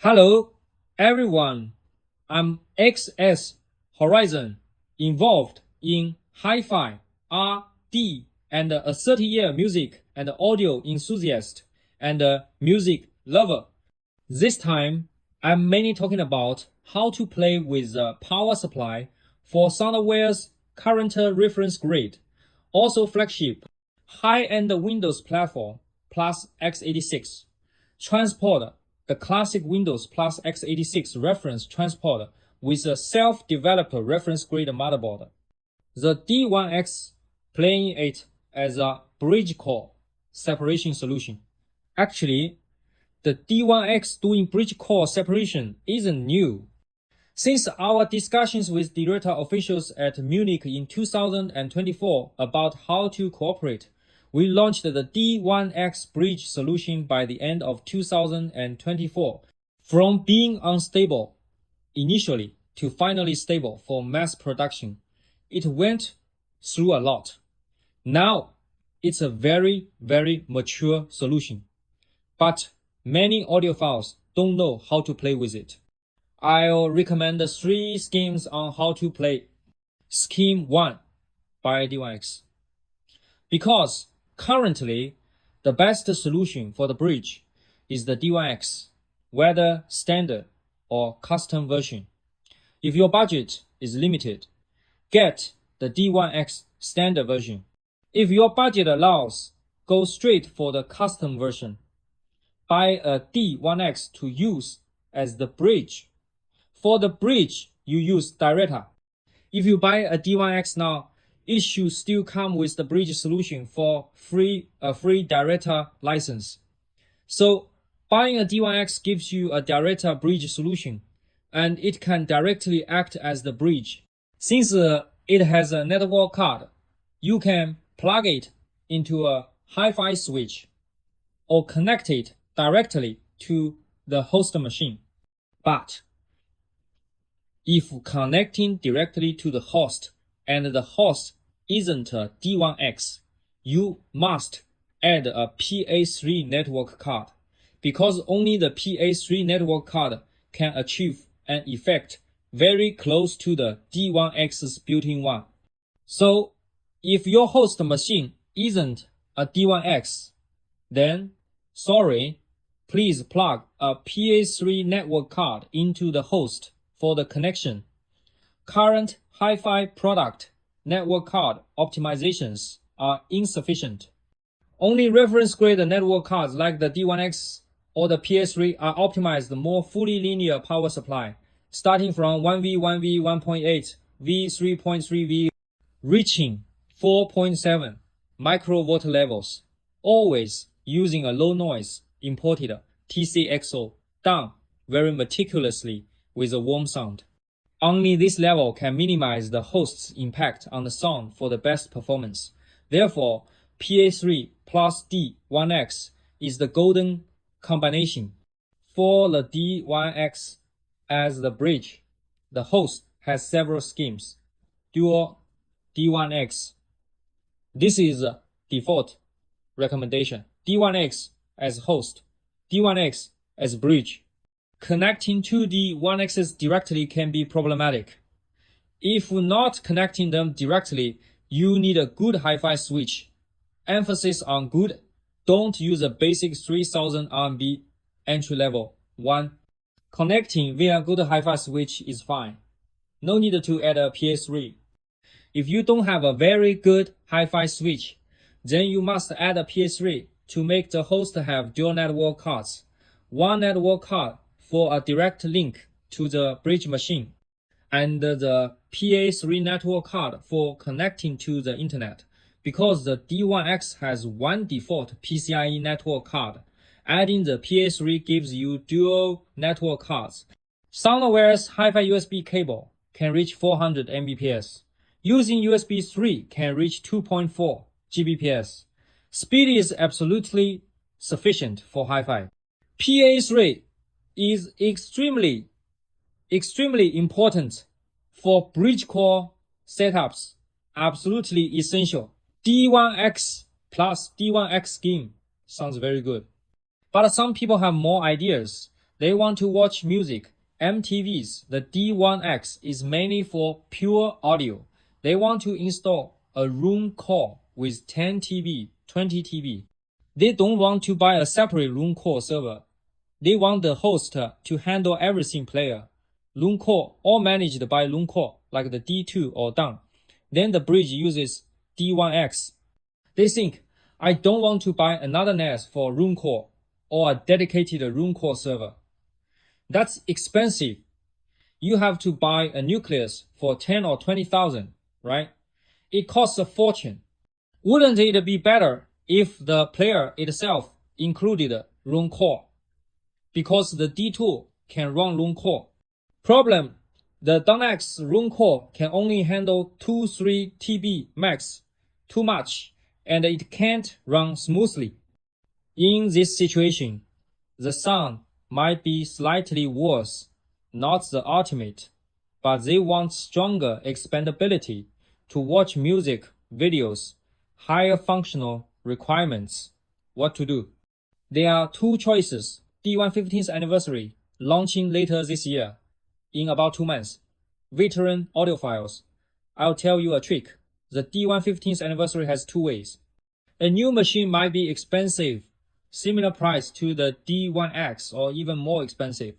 Hello, everyone. I'm XS Horizon, involved in HiFi, R&D, and a 30-year music and audio enthusiast and a music lover. This time, I'm mainly talking about how to play with the power supply for Soundaware's current reference grade, also flagship, high-end Windows platform plus x86, transport the classic Windows plus x86 reference transport with a self-developed reference grade motherboard. The D1X playing it as a bridge core separation solution. Actually, the D1X doing bridge core separation isn't new. Since our discussions with diretta officials at Munich in 2024 about how to cooperate, we launched the D1X bridge solution by the end of 2024. From being unstable initially to finally stable for mass production, it went through a lot. Now, it's a very, very mature solution. But many audiophiles don't know how to play with it. I'll recommend 3 schemes on how to play. Scheme 1 by D1X. Because currently, the best solution for the bridge is the D1X, whether standard or custom version. If your budget is limited, get the D1X standard version. If your budget allows, go straight for the custom version. Buy a D1X to use as the bridge. For the bridge, you use diretta. If you buy a D1X now, it should still come with the bridge solution for a free diretta license. So buying a D1X gives you a diretta bridge solution, and it can directly act as the bridge. Since it has a network card, you can plug it into a HiFi switch or connect it directly to the host machine. But if connecting directly to the host and the host isn't a D1X, you must add a PA3 network card, because only the PA3 network card can achieve an effect very close to the D1X's built-in one. So, if your host machine isn't a D1X, then, sorry, please plug a PA3 network card into the host for the connection. Current HiFi product network card optimizations are insufficient. Only reference grade network cards like the D1X or the PA3 are optimized more fully linear power supply, starting from 1V, 1V, 1.8, V, 3.3V, reaching 4.7 microvolt levels, always using a low noise imported TCXO done very meticulously with a warm sound. Only this level can minimize the host's impact on the sound for the best performance. Therefore, PA3 plus D1X is the golden combination. For the D1X as the bridge, the host has several schemes. Dual D1X. This is a default recommendation. D1X as host, D1X as bridge. Connecting two D1Xs directly can be problematic. If not connecting them directly, you need a good HiFi switch. Emphasis on good. Don't use a basic 3000 RMB entry-level one. Connecting via good HiFi switch is fine. No need to add a PA3. If you don't have a very good HiFi switch, then you must add a PA3 to make the host have dual network cards. One network card for a direct link to the bridge machine, and the PA3 network card for connecting to the internet. Because the D1X has one default PCIe network card, adding the PA3 gives you dual network cards. Soundaware's HiFi USB cable can reach 400 Mbps. Using USB 3 can reach 2.4 Gbps. Speed is absolutely sufficient for HiFi. PA3 is extremely important for bridge core setups, absolutely essential. D1X plus D1X scheme sounds very good. But some people have more ideas. they want to watch music, MTVs, the D1X is mainly for pure audio. They want to install a roon core with 10 TB, 20 TB. They don't want to buy a separate roon core server. They want the host to handle everything player. Roon core, all managed by roon core, like the D2 or down. Then the bridge uses D1X. They think, I don't want to buy another NAS for roon core or a dedicated roon core server. That's expensive. You have to buy a nucleus for 10 or 20,000, right? It costs a fortune. Wouldn't it be better if the player itself included roon core? Because the D2 can run roon core. Problem, the D1X roon core can only handle 2-3 TB max, too much, and it can't run smoothly. In this situation, the sound might be slightly worse, not the ultimate, but they want stronger expandability to watch music, videos, higher functional requirements. What to do? There are two choices. D1 15th anniversary, launching later this year, in about 2 months. Veteran audiophiles. I'll tell you a trick. The D1 15th anniversary has 2 ways. A new machine might be expensive, similar price to the D1X or even more expensive.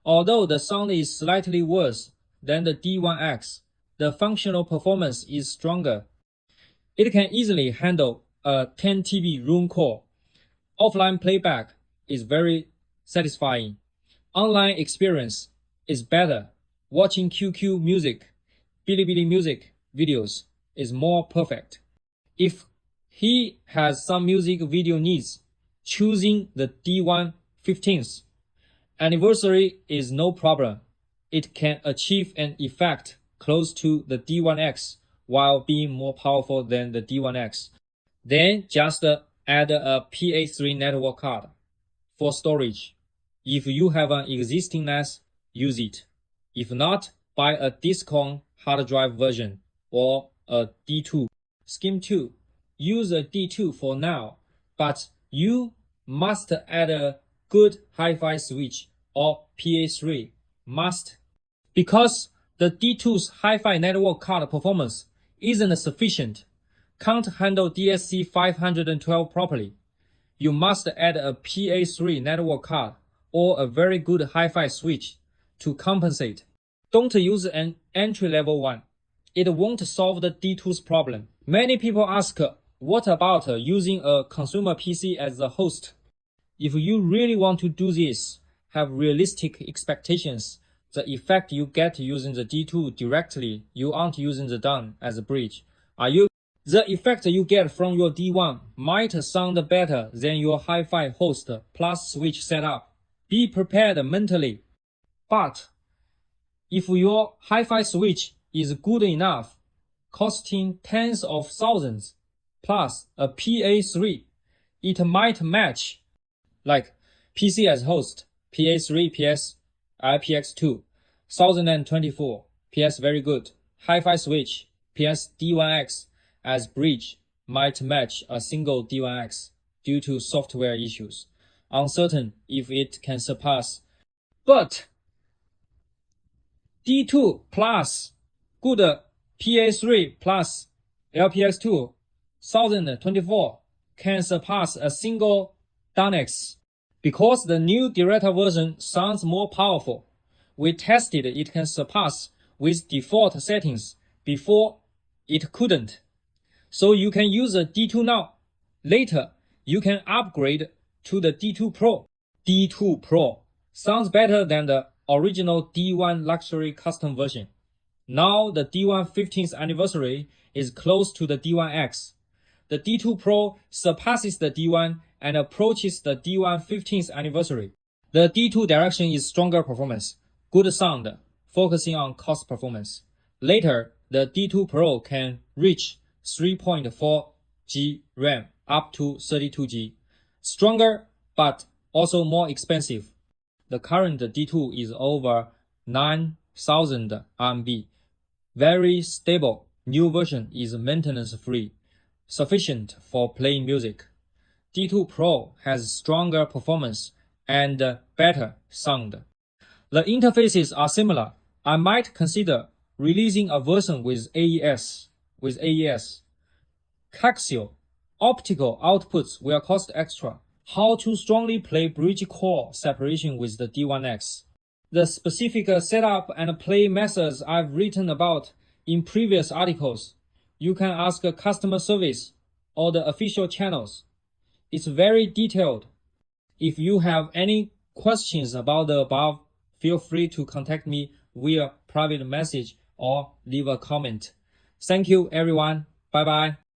Although the sound is slightly worse than the D1X, the functional performance is stronger. It can easily handle a 10 TB roon core. Offline playback is very satisfying. Online experience is better. Watching QQ music, Bilibili music videos is more perfect. If he has some music video needs, choosing the D1 15th anniversary is no problem. It can achieve an effect close to the D1X while being more powerful than the D1X. Then just add a PA3 network card for storage. If you have an existing NAS, use it. If not, buy a discount hard drive version or a D2. Scheme 2. Use a D2 for now, but you must add a good HiFi switch or PA3. Must. Because the D2's HiFi network card performance isn't sufficient, can't handle DSC 512 properly. You must add a PA3 network card or a very good HiFi switch to compensate. Don't use an entry-level one. It won't solve the D2's problem. Many people ask, what about using a consumer PC as a host? If you really want to do this, have realistic expectations. The effect you get using the D2 directly, you aren't using the DAN as a bridge. The effect you get from your D1 might sound better than your HiFi host plus switch setup. Be prepared mentally. But if your HiFi switch is good enough, costing tens of thousands, plus a PA3, it might match, like PC as host, PA3 PS LPX2024, PS very good. HiFi switch, PS D1X as bridge might match a single D1X due to software issues. Uncertain if it can surpass. But D2 plus good PA3 plus LPX2 2024 can surpass a single D1X because the new diretta version sounds more powerful. We tested it can surpass with default settings. Before, it couldn't. So you can use a D2 now. Later, you can upgrade to the D2 Pro. D2 Pro sounds better than the original D1 luxury custom version. Now the D1 15th anniversary is close to the D1X. The D2 Pro surpasses the D1 and approaches the D1 15th anniversary. The D2 direction is stronger performance, good sound, focusing on cost performance. Later, the D2 Pro can reach 3.4 GB RAM up to 32 GB. Stronger, but also more expensive. The current D2 is over 9,000 RMB. Very stable. New version is maintenance free, sufficient for playing music. D2 Pro has stronger performance and better sound. The interfaces are similar. I might consider releasing a version with AES. Coaxial optical outputs will cost extra. How to strongly play bridge core separation with the D1X. The specific setup and play methods I've written about in previous articles. You can ask customer service or the official channels. It's very detailed. If you have any questions about the above, feel free to contact me via private message or leave a comment. Thank you everyone. Bye bye.